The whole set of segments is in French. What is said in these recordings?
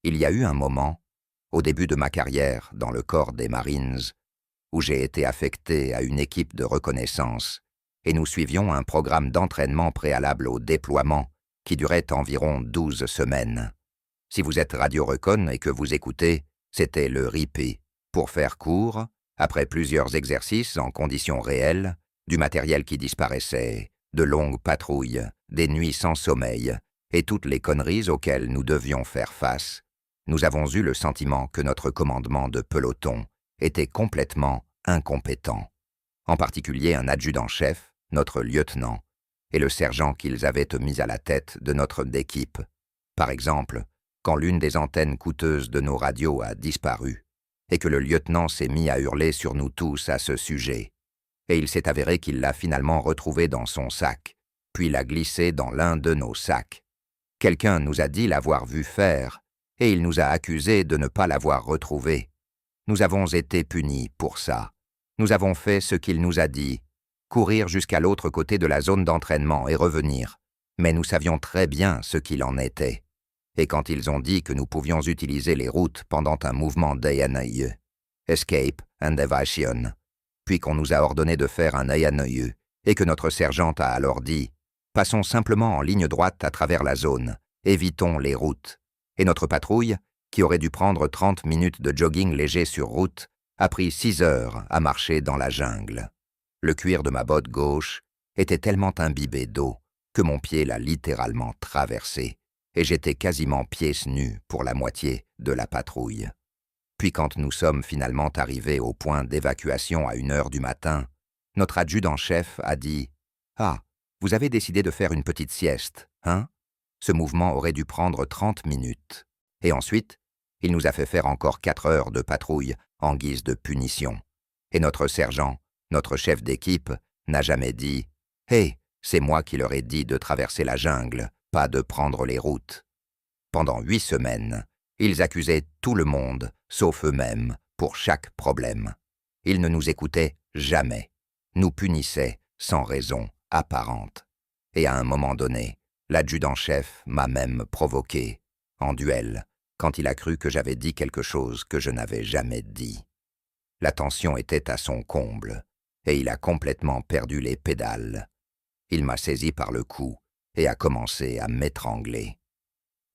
Il y a eu un moment, au début de ma carrière dans le corps des Marines, où j'ai été affecté à une équipe de reconnaissance, et nous suivions un programme d'entraînement préalable au déploiement qui durait environ 12 semaines. Si vous êtes Radio Recon et que vous écoutez, c'était le RIPI. Pour faire court, après plusieurs exercices en conditions réelles, du matériel qui disparaissait, de longues patrouilles, des nuits sans sommeil, et toutes les conneries auxquelles nous devions faire face, nous avons eu le sentiment que notre commandement de peloton était complètement incompétent. En particulier un adjudant-chef, notre lieutenant, et le sergent qu'ils avaient mis à la tête de notre équipe. Par exemple, quand l'une des antennes coûteuses de nos radios a disparu, et que le lieutenant s'est mis à hurler sur nous tous à ce sujet, et il s'est avéré qu'il l'a finalement retrouvée dans son sac, puis l'a glissée dans l'un de nos sacs. Quelqu'un nous a dit l'avoir vu faire, et il nous a accusés de ne pas l'avoir retrouvée. Nous avons été punis pour ça. Nous avons fait ce qu'il nous a dit, courir jusqu'à l'autre côté de la zone d'entraînement et revenir, mais nous savions très bien ce qu'il en était. Et quand ils ont dit que nous pouvions utiliser les routes pendant un mouvement d'ANIE, Escape and Evasion, puis qu'on nous a ordonné de faire un ANIE, et que notre sergente a alors dit « Passons simplement en ligne droite à travers la zone, évitons les routes ». Et notre patrouille, qui aurait dû prendre 30 minutes de jogging léger sur route, a pris 6 heures à marcher dans la jungle. Le cuir de ma botte gauche était tellement imbibé d'eau que mon pied l'a littéralement traversé, et j'étais quasiment pieds nus pour la moitié de la patrouille. Puis quand nous sommes finalement arrivés au point d'évacuation à 1 heure du matin, notre adjudant-chef a dit « Ah, vous avez décidé de faire une petite sieste, hein ?» Ce mouvement aurait dû prendre 30 minutes. Et ensuite, il nous a fait faire encore 4 heures de patrouille en guise de punition. Et notre sergent, notre chef d'équipe, n'a jamais dit « Hey, c'est moi qui leur ai dit de traverser la jungle, pas de prendre les routes. » Pendant 8 semaines, ils accusaient tout le monde, sauf eux-mêmes, pour chaque problème. Ils ne nous écoutaient jamais, nous punissaient sans raison apparente. Et à un moment donné, l'adjudant-chef m'a même provoqué, en duel, quand il a cru que j'avais dit quelque chose que je n'avais jamais dit. La tension était à son comble, et il a complètement perdu les pédales. Il m'a saisi par le cou et a commencé à m'étrangler.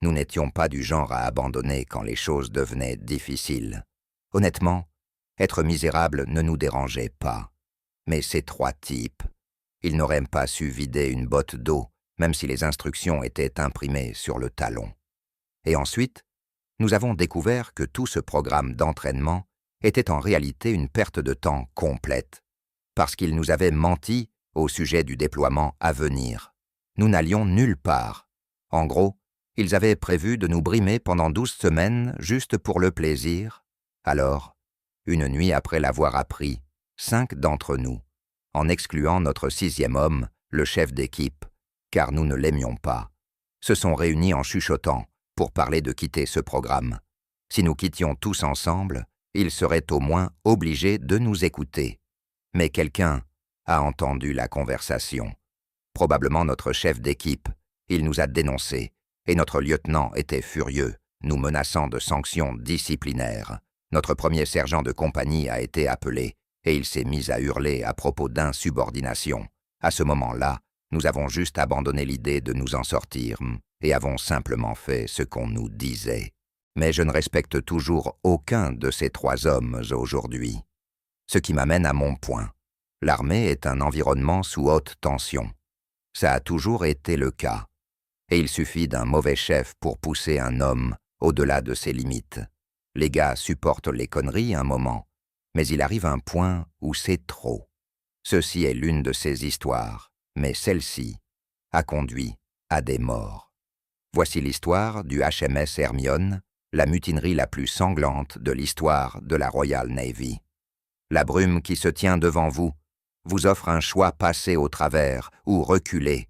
Nous n'étions pas du genre à abandonner quand les choses devenaient difficiles. Honnêtement, être misérable ne nous dérangeait pas. Mais ces 3 types, ils n'auraient pas su vider une botte d'eau, même si les instructions étaient imprimées sur le talon. Et ensuite, nous avons découvert que tout ce programme d'entraînement était en réalité une perte de temps complète, parce qu'ils nous avaient menti au sujet du déploiement à venir. Nous n'allions nulle part. En gros, ils avaient prévu de nous brimer pendant 12 semaines juste pour le plaisir. Alors, une nuit après l'avoir appris, 5 d'entre nous, en excluant notre 6e homme, le chef d'équipe, car nous ne l'aimions pas, se sont réunis en chuchotant pour parler de quitter ce programme. Si nous quittions tous ensemble, ils seraient au moins obligés de nous écouter. Mais quelqu'un a entendu la conversation. Probablement notre chef d'équipe. Il nous a dénoncés, et notre lieutenant était furieux, nous menaçant de sanctions disciplinaires. Notre premier sergent de compagnie a été appelé, et il s'est mis à hurler à propos d'insubordination. À ce moment-là, nous avons juste abandonné l'idée de nous en sortir, et avons simplement fait ce qu'on nous disait. Mais je ne respecte toujours aucun de ces 3 hommes aujourd'hui. Ce qui m'amène à mon point. L'armée est un environnement sous haute tension. Ça a toujours été le cas. Et il suffit d'un mauvais chef pour pousser un homme au-delà de ses limites. Les gars supportent les conneries un moment, mais il arrive un point où c'est trop. Ceci est l'une de ces histoires, mais celle-ci a conduit à des morts. Voici l'histoire du HMS Hermione, la mutinerie la plus sanglante de l'histoire de la Royal Navy. La brume qui se tient devant vous offre un choix passé au travers ou reculé.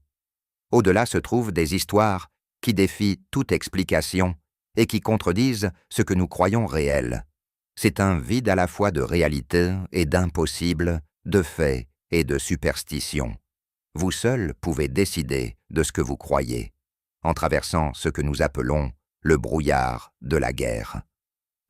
Au-delà se trouvent des histoires qui défient toute explication et qui contredisent ce que nous croyons réel. C'est un vide à la fois de réalité et d'impossible, de fait et de superstition. Vous seul pouvez décider de ce que vous croyez, en traversant ce que nous appelons le brouillard de la guerre.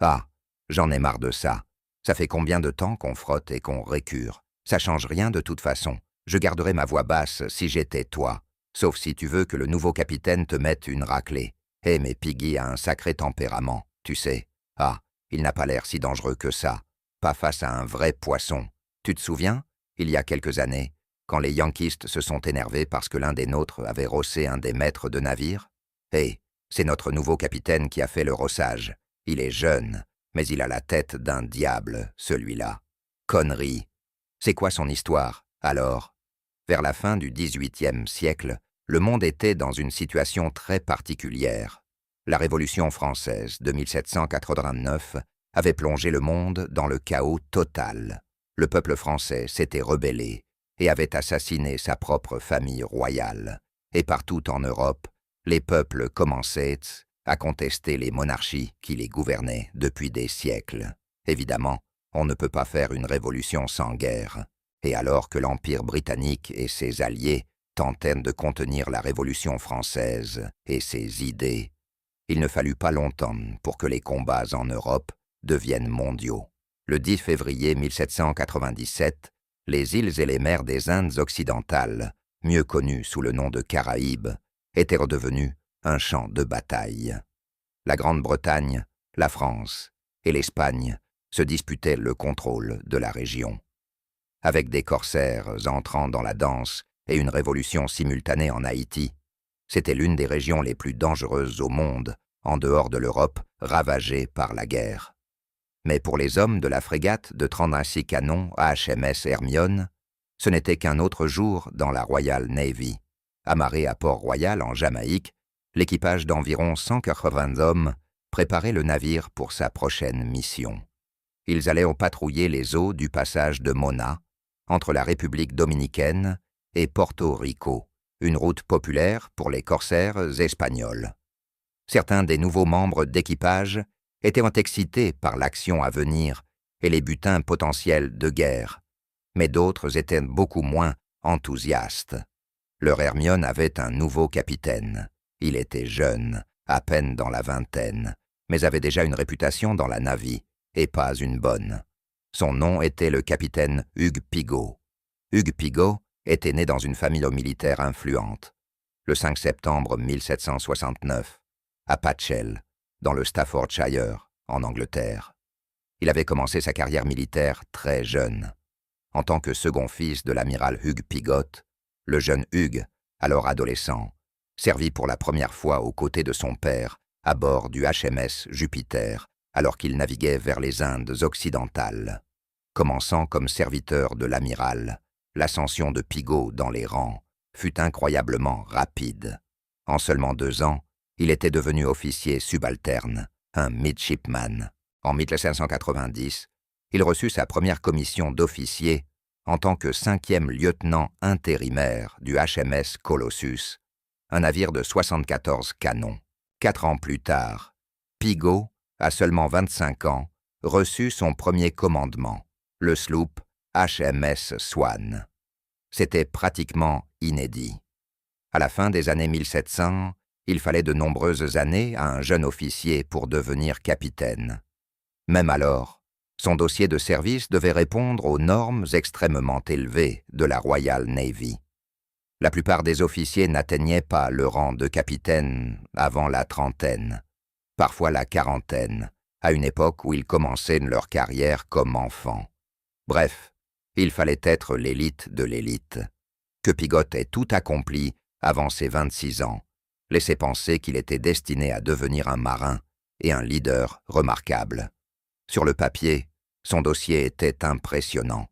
Ah, j'en ai marre de ça. Ça fait combien de temps qu'on frotte et qu'on récure? Ça change rien de toute façon. Je garderai ma voix basse si j'étais toi. Sauf si tu veux que le nouveau capitaine te mette une raclée. Eh mais Piggy a un sacré tempérament, tu sais. Ah, il n'a pas l'air si dangereux que ça. Pas face à un vrai poisson. Tu te souviens, il y a quelques années, quand les Yankees se sont énervés parce que l'un des nôtres avait rossé un des maîtres de navire? Eh, c'est notre nouveau capitaine qui a fait le rossage. Il est jeune, mais il a la tête d'un diable, celui-là. Connerie. C'est quoi son histoire, alors? Vers la fin du XVIIIe siècle, le monde était dans une situation très particulière. La Révolution française de 1789 avait plongé le monde dans le chaos total. Le peuple français s'était rebellé et avait assassiné sa propre famille royale. Et partout en Europe, les peuples commençaient à contester les monarchies qui les gouvernaient depuis des siècles. Évidemment, on ne peut pas faire une révolution sans guerre. Et alors que l'Empire britannique et ses alliés tentèrent de contenir la Révolution française et ses idées, il ne fallut pas longtemps pour que les combats en Europe deviennent mondiaux. Le 10 février 1797, les îles et les mers des Indes occidentales, mieux connues sous le nom de Caraïbes, étaient redevenues un champ de bataille. La Grande-Bretagne, la France et l'Espagne se disputaient le contrôle de la région. Avec des corsaires entrant dans la danse et une révolution simultanée en Haïti, c'était l'une des régions les plus dangereuses au monde, en dehors de l'Europe, ravagée par la guerre. Mais pour les hommes de la frégate de 36 canons HMS Hermione, ce n'était qu'un autre jour dans la Royal Navy. Amarré à Port-Royal, en Jamaïque, l'équipage d'environ 180 hommes préparait le navire pour sa prochaine mission. Ils allaient patrouiller les eaux du passage de Mona, entre la République dominicaine et Porto Rico, une route populaire pour les corsaires espagnols. Certains des nouveaux membres d'équipage étaient excités par l'action à venir et les butins potentiels de guerre, mais d'autres étaient beaucoup moins enthousiastes. Leur Hermione avait un nouveau capitaine. Il était jeune, à peine dans la vingtaine, mais avait déjà une réputation dans la navy, et pas une bonne. Son nom était le capitaine Hugues Pigot. Hugues Pigot était né dans une famille militaire influente, le 5 septembre 1769, à Patchell, dans le Staffordshire, en Angleterre. Il avait commencé sa carrière militaire très jeune. En tant que second fils de l'amiral Hugues Pigot, le jeune Hugues, alors adolescent, servit pour la première fois aux côtés de son père à bord du HMS Jupiter, alors qu'il naviguait vers les Indes occidentales. Commençant comme serviteur de l'amiral, l'ascension de Pigot dans les rangs fut incroyablement rapide. En seulement 2 ans, il était devenu officier subalterne, un midshipman. En 1590, il reçut sa première commission d'officier en tant que 5e lieutenant intérimaire du HMS Colossus, un navire de 74 canons. 4 ans plus tard, Pigot, à seulement 25 ans, reçut son premier commandement, le sloop HMS Swan. C'était pratiquement inédit. À la fin des années 1700, il fallait de nombreuses années à un jeune officier pour devenir capitaine. Même alors, son dossier de service devait répondre aux normes extrêmement élevées de la Royal Navy. La plupart des officiers n'atteignaient pas le rang de capitaine avant la trentaine, parfois la quarantaine, à une époque où ils commençaient leur carrière comme enfants. Bref, il fallait être l'élite de l'élite. Que Pigot ait tout accompli avant ses 26 ans laissait penser qu'il était destiné à devenir un marin et un leader remarquable. Sur le papier, son dossier était impressionnant.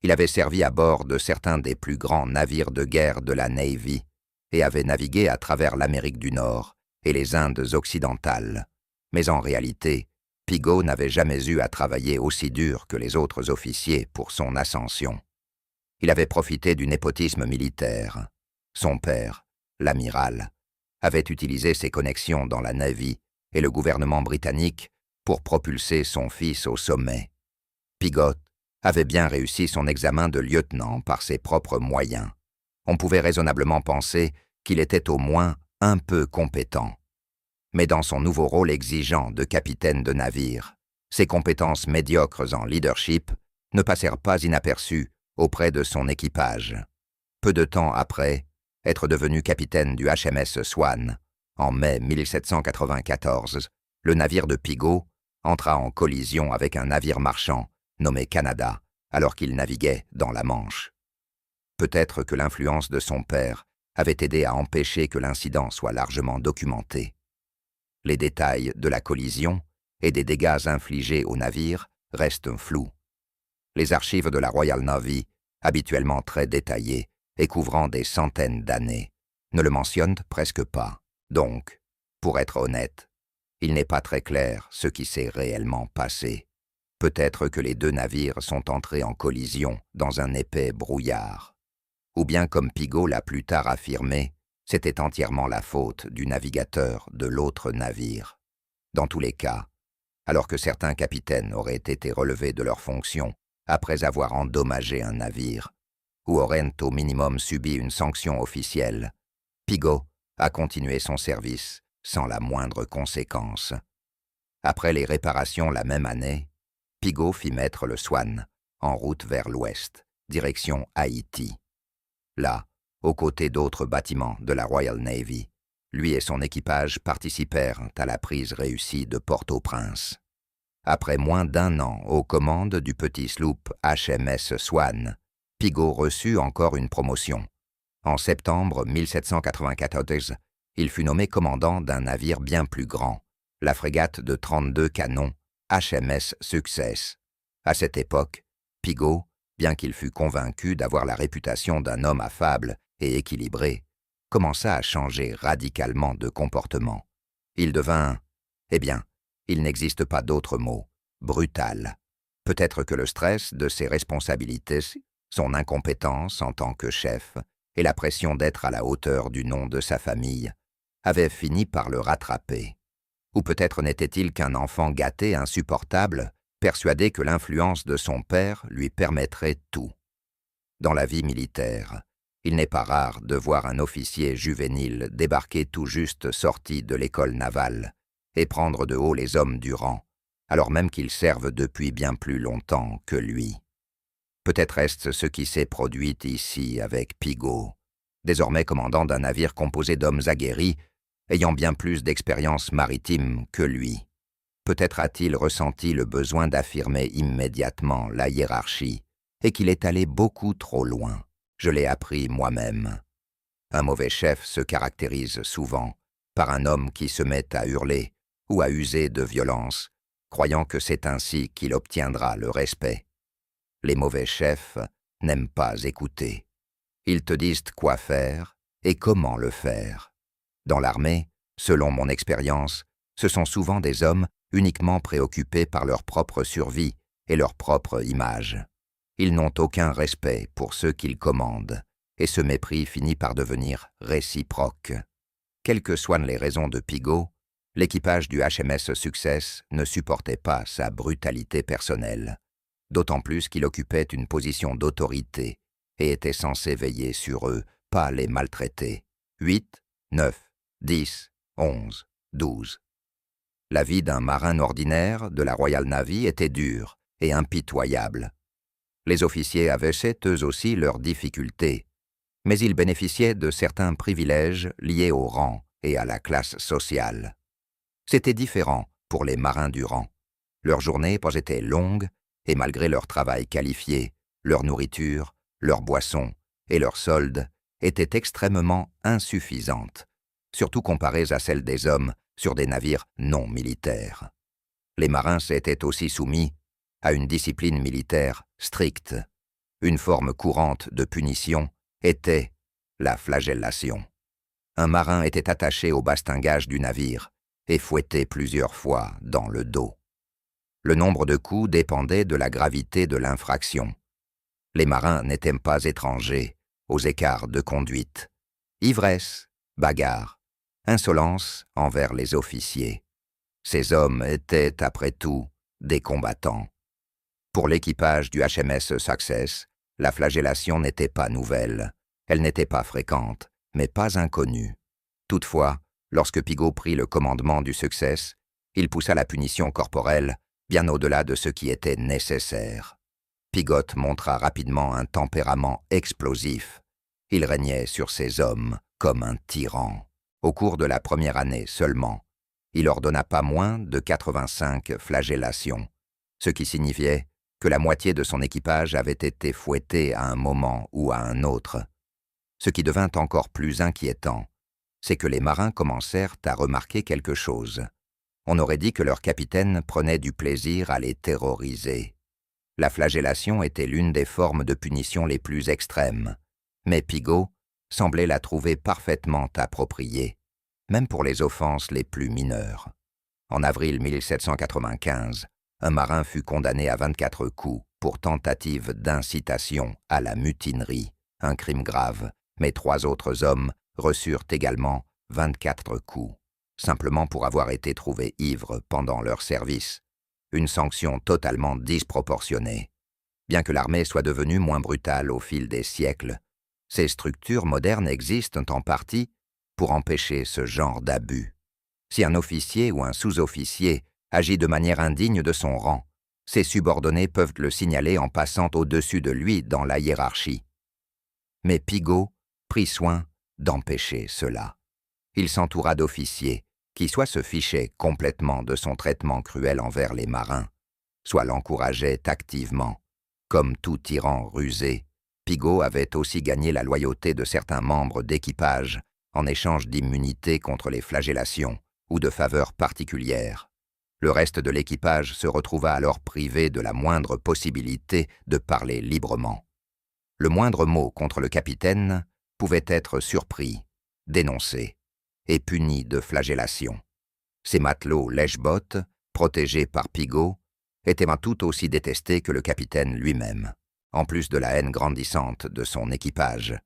Il avait servi à bord de certains des plus grands navires de guerre de la Navy et avait navigué à travers l'Amérique du Nord et les Indes occidentales. Mais en réalité, Pigot n'avait jamais eu à travailler aussi dur que les autres officiers pour son ascension. Il avait profité du népotisme militaire. Son père, l'amiral, avait utilisé ses connexions dans la Navy et le gouvernement britannique pour propulser son fils au sommet. Pigot avait bien réussi son examen de lieutenant par ses propres moyens. On pouvait raisonnablement penser qu'il était au moins un peu compétent. Mais dans son nouveau rôle exigeant de capitaine de navire, ses compétences médiocres en leadership ne passèrent pas inaperçues auprès de son équipage. Peu de temps après, être devenu capitaine du HMS Swan, en mai 1794, le navire de Pigot entra en collision avec un navire marchand nommé Canada, alors qu'il naviguait dans la Manche. Peut-être que l'influence de son père avait aidé à empêcher que l'incident soit largement documenté. Les détails de la collision et des dégâts infligés au navire restent flous. Les archives de la Royal Navy, habituellement très détaillées et couvrant des centaines d'années, ne le mentionnent presque pas. Donc, pour être honnête, il n'est pas très clair ce qui s'est réellement passé. Peut-être que les deux navires sont entrés en collision dans un épais brouillard. Ou bien, comme Pigot l'a plus tard affirmé, c'était entièrement la faute du navigateur de l'autre navire. Dans tous les cas, alors que certains capitaines auraient été relevés de leurs fonctions après avoir endommagé un navire, ou auraient au minimum subi une sanction officielle, Pigot a continué son service sans la moindre conséquence. Après les réparations la même année, Pigot fit mettre le Swan en route vers l'ouest, direction Haïti. Là, aux côtés d'autres bâtiments de la Royal Navy, lui et son équipage participèrent à la prise réussie de Port-au-Prince. Après moins d'1 an aux commandes du petit sloop HMS Swan, Pigot reçut encore une promotion. En septembre 1794, il fut nommé commandant d'un navire bien plus grand, la frégate de 32 canons HMS Success. À cette époque, Pigot, bien qu'il fût convaincu d'avoir la réputation d'un homme affable et équilibré, commença à changer radicalement de comportement. Il devint, il n'existe pas d'autre mot, brutal. Peut-être que le stress de ses responsabilités, son incompétence en tant que chef et la pression d'être à la hauteur du nom de sa famille avaient fini par le rattraper. Ou peut-être n'était-il qu'un enfant gâté insupportable, persuadé que l'influence de son père lui permettrait tout. Dans la vie militaire, il n'est pas rare de voir un officier juvénile débarquer tout juste sorti de l'école navale et prendre de haut les hommes du rang, alors même qu'ils servent depuis bien plus longtemps que lui. Peut-être est-ce ce qui s'est produit ici avec Pigot, désormais commandant d'un navire composé d'hommes aguerris, ayant bien plus d'expérience maritime que lui. Peut-être a-t-il ressenti le besoin d'affirmer immédiatement la hiérarchie et qu'il est allé beaucoup trop loin. Je l'ai appris moi-même. Un mauvais chef se caractérise souvent par un homme qui se met à hurler ou à user de violence, croyant que c'est ainsi qu'il obtiendra le respect. Les mauvais chefs n'aiment pas écouter. Ils te disent quoi faire et comment le faire. Dans l'armée, selon mon expérience, ce sont souvent des hommes uniquement préoccupés par leur propre survie et leur propre image. Ils n'ont aucun respect pour ceux qu'ils commandent, et ce mépris finit par devenir réciproque. Quelles que soient les raisons de Pigot, l'équipage du HMS Success ne supportait pas sa brutalité personnelle, d'autant plus qu'il occupait une position d'autorité et était censé veiller sur eux, pas les maltraiter. 8, 9, 10, 11, 12. La vie d'un marin ordinaire de la Royal Navy était dure et impitoyable. Les officiers avaient eux aussi leurs difficultés, mais ils bénéficiaient de certains privilèges liés au rang et à la classe sociale. C'était différent pour les marins du rang. Leurs journées étaient longues et malgré leur travail qualifié, leur nourriture, leurs boissons et leurs soldes étaient extrêmement insuffisantes, surtout comparées à celles des hommes sur des navires non militaires. Les marins s'étaient aussi soumis à une discipline militaire stricte. Une forme courante de punition était la flagellation. Un marin était attaché au bastingage du navire et fouetté plusieurs fois dans le dos. Le nombre de coups dépendait de la gravité de l'infraction. Les marins n'étaient pas étrangers aux écarts de conduite. Ivresse, bagarre, insolence envers les officiers. Ces hommes étaient, après tout, des combattants. Pour l'équipage du HMS Success, la flagellation n'était pas nouvelle. Elle n'était pas fréquente, mais pas inconnue. Toutefois, Lorsque Pigot prit le commandement du Success, il poussa la punition corporelle bien au-delà de ce qui était nécessaire. Piggott montra rapidement un tempérament explosif. Il régnait sur ses hommes comme un tyran. Au cours de la première année seulement, il ordonna pas moins de 85 flagellations, ce qui signifiait que la moitié de son équipage avait été fouettée à un moment ou à un autre. Ce qui devint encore plus inquiétant, c'est que les marins commencèrent à remarquer quelque chose. On aurait dit que leur capitaine prenait du plaisir à les terroriser. La flagellation était l'une des formes de punition les plus extrêmes, mais Pigot semblait la trouver parfaitement appropriée, même pour les offenses les plus mineures. En avril 1795, un marin fut condamné à 24 coups pour tentative d'incitation à la mutinerie, un crime grave, mais 3 autres hommes reçurent également 24 coups, simplement pour avoir été trouvés ivres pendant leur service, une sanction totalement disproportionnée. Bien que l'armée soit devenue moins brutale au fil des siècles, ces structures modernes existent en partie pour empêcher ce genre d'abus. Si un officier ou un sous-officier agit de manière indigne de son rang, ses subordonnés peuvent le signaler en passant au-dessus de lui dans la hiérarchie. Mais Pigot prit soin d'empêcher cela. Il s'entoura d'officiers qui soit se fichaient complètement de son traitement cruel envers les marins, soit l'encourageaient activement. Comme tout tyran rusé, Pigot avait aussi gagné la loyauté de certains membres d'équipage en échange d'immunité contre les flagellations ou de faveurs particulières. Le reste de l'équipage se retrouva alors privé de la moindre possibilité de parler librement. Le moindre mot contre le capitaine pouvait être surpris, dénoncé et puni de flagellation. Ces matelots lèche-bottes, protégés par Pigot, étaient tout aussi détestés que le capitaine lui-même. En plus de la haine grandissante de son équipage,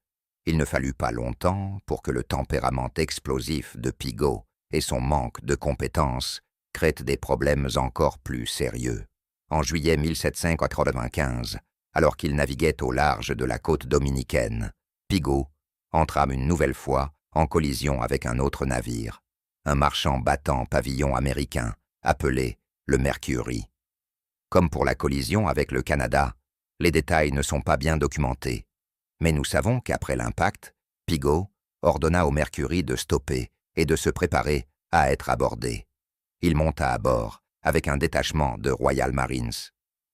il ne fallut pas longtemps pour que le tempérament explosif de Pigot et son manque de compétences créent des problèmes encore plus sérieux. En juillet 1795, alors qu'il naviguait au large de la côte dominicaine, Pigot entrame une nouvelle fois en collision avec un autre navire, un marchand battant pavillon américain, appelé le Mercury. Comme pour la collision avec le Canada, les détails ne sont pas bien documentés, mais nous savons qu'après l'impact, Pigot ordonna au Mercury de stopper et de se préparer à être abordé. Il monta à bord avec un détachement de Royal Marines.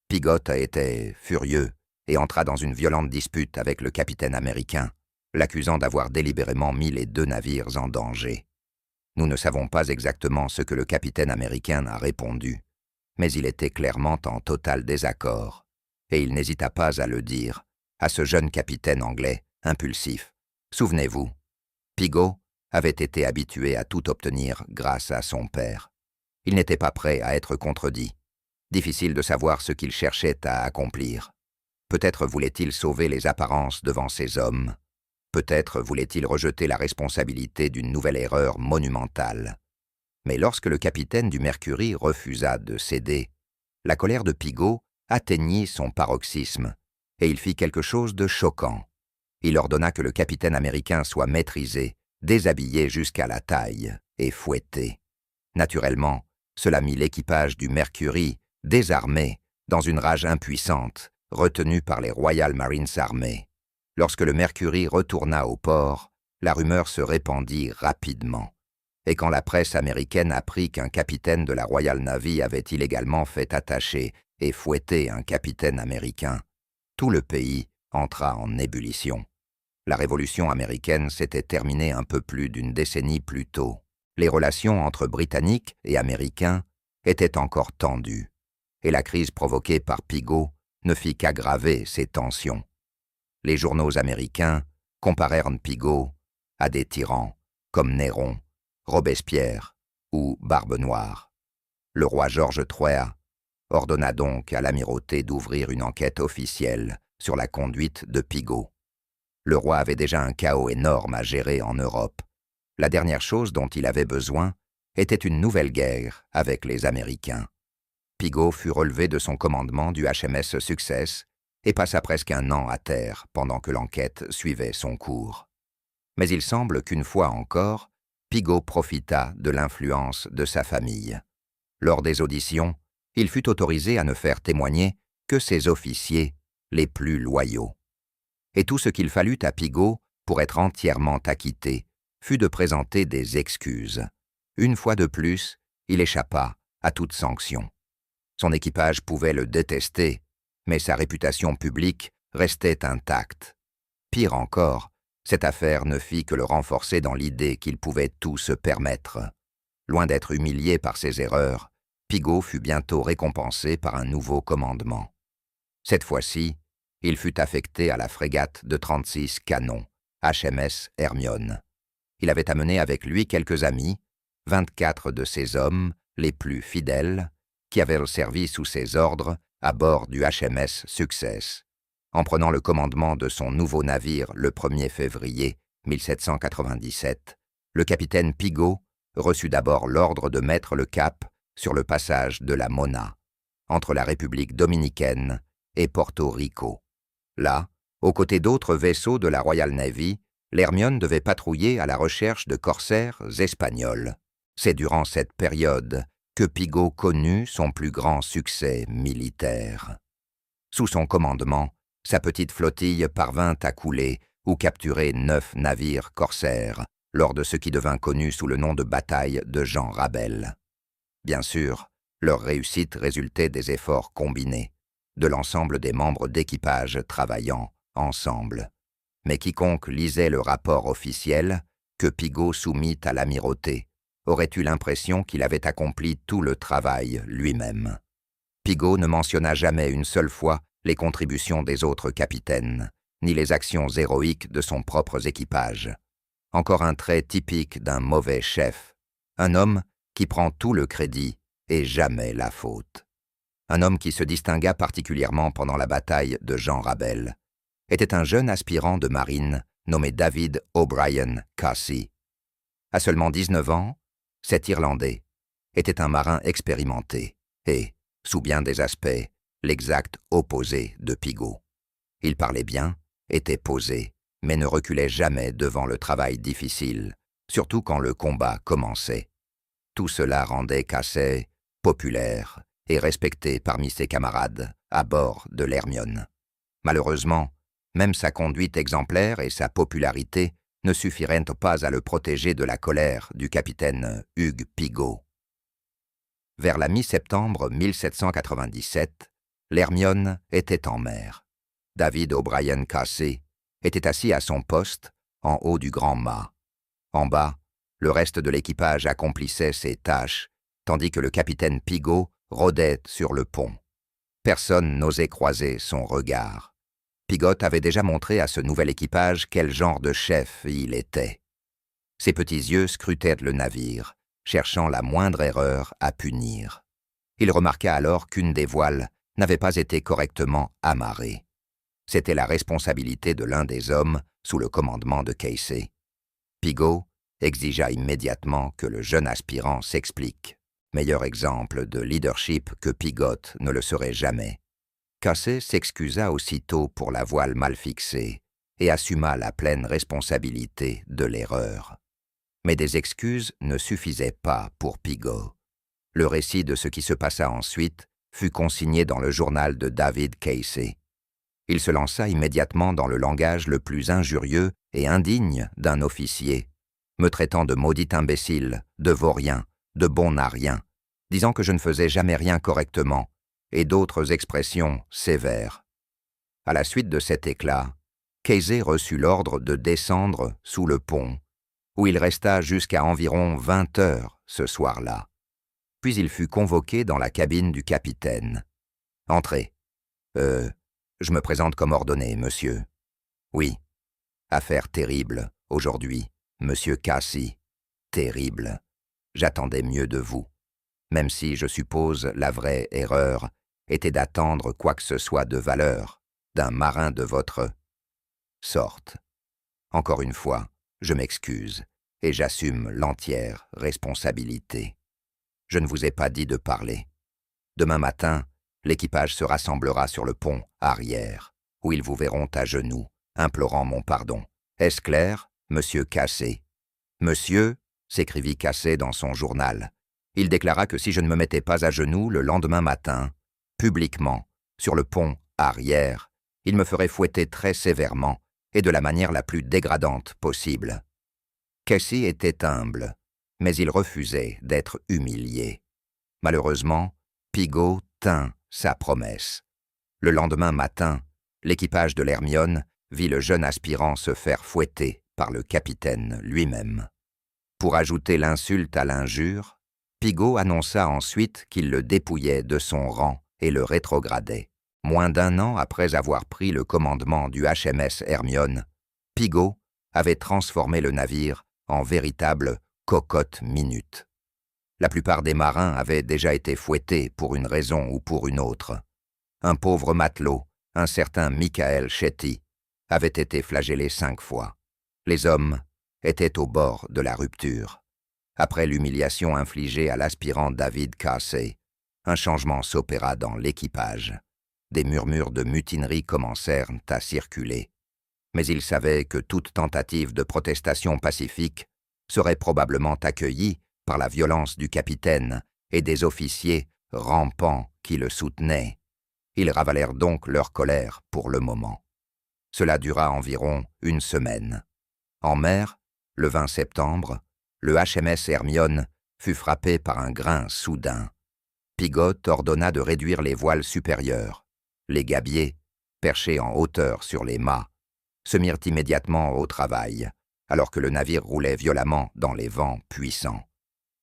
Pigot était furieux et entra dans une violente dispute avec le capitaine américain, l'accusant d'avoir délibérément mis les 2 navires en danger. Nous ne savons pas exactement ce que le capitaine américain a répondu, mais il était clairement en total désaccord, et il n'hésita pas à le dire à ce jeune capitaine anglais, impulsif. Souvenez-vous, Pigot avait été habitué à tout obtenir grâce à son père. Il n'était pas prêt à être contredit. Difficile de savoir ce qu'il cherchait à accomplir. Peut-être voulait-il sauver les apparences devant ses hommes. Peut-être voulait-il rejeter la responsabilité d'une nouvelle erreur monumentale. Mais lorsque le capitaine du Mercury refusa de céder, la colère de Pigot atteignit son paroxysme, et il fit quelque chose de choquant. Il ordonna que le capitaine américain soit maîtrisé, déshabillé jusqu'à la taille et fouetté. Naturellement, cela mit l'équipage du Mercury, désarmé, dans une rage impuissante, retenu par les Royal Marines armés. Lorsque le Mercury retourna au port, la rumeur se répandit rapidement. Et quand la presse américaine apprit qu'un capitaine de la Royal Navy avait illégalement fait attacher et fouetter un capitaine américain, tout le pays entra en ébullition. La Révolution américaine s'était terminée un peu plus d'une décennie plus tôt. Les relations entre Britanniques et Américains étaient encore tendues, et la crise provoquée par Pigot ne fit qu'aggraver ces tensions. Les journaux américains comparèrent Pigot à des tyrans comme Néron, Robespierre ou Barbe Noire. Le roi George III ordonna donc à l'amirauté d'ouvrir une enquête officielle sur la conduite de Pigot. Le roi avait déjà un chaos énorme à gérer en Europe. La dernière chose dont il avait besoin était une nouvelle guerre avec les Américains. Pigot fut relevé de son commandement du HMS Success et passa presque 1 an à terre pendant que l'enquête suivait son cours. Mais il semble qu'une fois encore, Pigot profita de l'influence de sa famille. Lors des auditions, il fut autorisé à ne faire témoigner que ses officiers les plus loyaux. Et tout ce qu'il fallut à Pigot pour être entièrement acquitté fut de présenter des excuses. Une fois de plus, il échappa à toute sanction. Son équipage pouvait le détester, mais sa réputation publique restait intacte. Pire encore, cette affaire ne fit que le renforcer dans l'idée qu'il pouvait tout se permettre. Loin d'être humilié par ses erreurs, Pigot fut bientôt récompensé par un nouveau commandement. Cette fois-ci, il fut affecté à la frégate de 36 canons, HMS Hermione. Il avait amené avec lui quelques amis, 24 de ses hommes, les plus fidèles, qui avaient servi sous ses ordres à bord du HMS Success. En prenant le commandement de son nouveau navire le 1er février 1797, le capitaine Pigot reçut d'abord l'ordre de mettre le cap sur le passage de la Mona, entre la République dominicaine et Porto Rico. Là, aux côtés d'autres vaisseaux de la Royal Navy, l'Hermione devait patrouiller à la recherche de corsaires espagnols. C'est durant cette période que Pigot connut son plus grand succès militaire. Sous son commandement, sa petite flottille parvint à couler ou capturer 9 navires corsaires lors de ce qui devint connu sous le nom de bataille de Jean Rabel. Bien sûr, leur réussite résultait des efforts combinés, de l'ensemble des membres d'équipage travaillant ensemble. Mais quiconque lisait le rapport officiel que Pigot soumit à l'amirauté aurait eu l'impression qu'il avait accompli tout le travail lui-même. Pigot ne mentionna jamais une seule fois les contributions des autres capitaines, ni les actions héroïques de son propre équipage. Encore un trait typique d'un mauvais chef, un homme qui prend tout le crédit et jamais la faute. Un homme qui se distingua particulièrement pendant la bataille de Jean Rabel était un jeune aspirant de marine nommé David O'Brien Casey. À seulement 19 ans, cet Irlandais était un marin expérimenté et, sous bien des aspects, l'exact opposé de Pigot. Il parlait bien, était posé, mais ne reculait jamais devant le travail difficile, surtout quand le combat commençait. Tout cela rendait Casey populaire et respecté parmi ses camarades à bord de l'Hermione. Malheureusement, même sa conduite exemplaire et sa popularité ne suffiraient pas à le protéger de la colère du capitaine Hugues Pigot. Vers la mi-septembre 1797, l'Hermione était en mer. David O'Brien Casey était assis à son poste, en haut du grand mât. En bas, le reste de l'équipage accomplissait ses tâches, tandis que le capitaine Pigot rôdait sur le pont. Personne n'osait croiser son regard. Pigot avait déjà montré à ce nouvel équipage quel genre de chef il était. Ses petits yeux scrutaient le navire, cherchant la moindre erreur à punir. Il remarqua alors qu'une des voiles n'avait pas été correctement amarrée. C'était la responsabilité de l'un des hommes sous le commandement de Casey. Pigot exigea immédiatement que le jeune aspirant s'explique. Meilleur exemple de leadership que Pigot ne le serait jamais. Casey s'excusa aussitôt pour la voile mal fixée et assuma la pleine responsabilité de l'erreur. Mais des excuses ne suffisaient pas pour Pigot. Le récit de ce qui se passa ensuite fut consigné dans le journal de David Casey. Il se lança immédiatement dans le langage le plus injurieux et indigne d'un officier, me traitant de maudit imbécile, de vaurien, de bon à rien, disant que je ne faisais jamais rien correctement, et d'autres expressions sévères. À la suite de cet éclat, Casey reçut l'ordre de descendre sous le pont, où il resta jusqu'à environ 20 heures ce soir-là. Puis il fut convoqué dans la cabine du capitaine. « Entrez. Je me présente comme ordonné, monsieur. »« Oui. Affaire terrible, aujourd'hui, monsieur Casey. Terrible. J'attendais mieux de vous. Même si, je suppose, la vraie erreur était d'attendre quoi que ce soit de valeur d'un marin de votre sorte. Encore une fois, je m'excuse et j'assume l'entière responsabilité. Je ne vous ai pas dit de parler. Demain matin, l'équipage se rassemblera sur le pont arrière, où ils vous verront à genoux, implorant mon pardon. Est-ce clair, monsieur Casey ? Monsieur, s'écrivit Cassé dans son journal. Il déclara que si je ne me mettais pas à genoux le lendemain matin, publiquement, sur le pont arrière, il me ferait fouetter très sévèrement et de la manière la plus dégradante possible. Casey était humble, mais il refusait d'être humilié. Malheureusement, Pigot tint sa promesse. Le lendemain matin, l'équipage de l'Hermione vit le jeune aspirant se faire fouetter par le capitaine lui-même. Pour ajouter l'insulte à l'injure, Pigot annonça ensuite qu'il le dépouillait de son rang et le rétrogradait. Moins d'1 an après avoir pris le commandement du HMS Hermione, Pigot avait transformé le navire en véritable cocotte minute. La plupart des marins avaient déjà été fouettés pour une raison ou pour une autre. Un pauvre matelot, un certain Michael Shetty, avait été flagellé 5 fois. Les hommes étaient au bord de la rupture. Après l'humiliation infligée à l'aspirant David Casey, un changement s'opéra dans l'équipage. Des murmures de mutinerie commencèrent à circuler. Mais il savait que toute tentative de protestation pacifique serait probablement accueillie par la violence du capitaine et des officiers rampants qui le soutenaient. Ils ravalèrent donc leur colère pour le moment. Cela dura environ 1 semaine. En mer, le 20 septembre, le HMS Hermione fut frappé par un grain soudain. Pigot ordonna de réduire les voiles supérieures. Les gabiers, perchés en hauteur sur les mâts, se mirent immédiatement au travail, alors que le navire roulait violemment dans les vents puissants.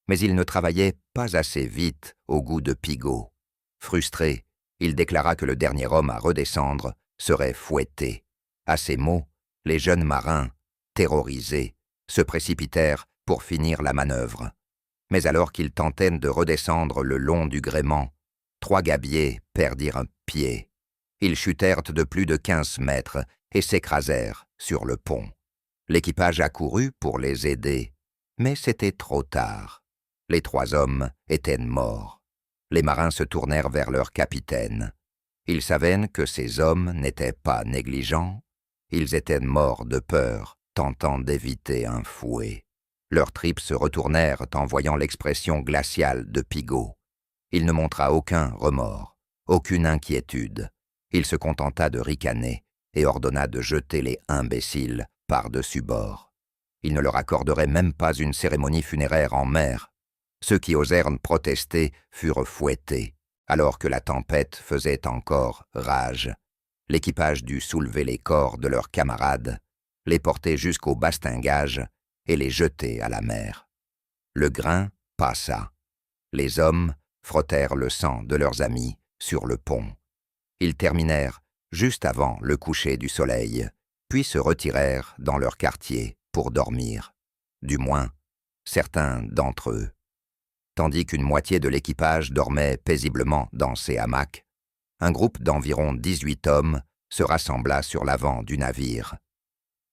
Mais il ne travaillait pas assez vite au goût de Pigot. Frustré, il déclara que le dernier homme à redescendre serait fouetté. À ces mots, les jeunes marins, terrorisés, se précipitèrent pour finir la manœuvre. Mais alors qu'ils tentaient de redescendre le long du gréement, 3 gabiers perdirent un pied. Ils chutèrent de plus de 15 mètres et s'écrasèrent sur le pont. L'équipage accourut pour les aider, mais c'était trop tard. Les 3 hommes étaient morts. Les marins se tournèrent vers leur capitaine. Ils savaient que ces hommes n'étaient pas négligents. Ils étaient morts de peur, tentant d'éviter un fouet. Leurs tripes se retournèrent en voyant l'expression glaciale de Pigot. Il ne montra aucun remords, aucune inquiétude. Il se contenta de ricaner et ordonna de jeter les imbéciles par-dessus bord. Il ne leur accorderait même pas une cérémonie funéraire en mer. Ceux qui osèrent protester furent fouettés, alors que la tempête faisait encore rage. L'équipage dut soulever les corps de leurs camarades, les porter jusqu'au bastingage et les jeter à la mer. Le grain passa. Les hommes frottèrent le sang de leurs amis sur le pont. Ils terminèrent juste avant le coucher du soleil, puis se retirèrent dans leur quartier pour dormir. Du moins, certains d'entre eux. Tandis qu'une moitié de l'équipage dormait paisiblement dans ses hamacs, un groupe d'environ 18 hommes se rassembla sur l'avant du navire.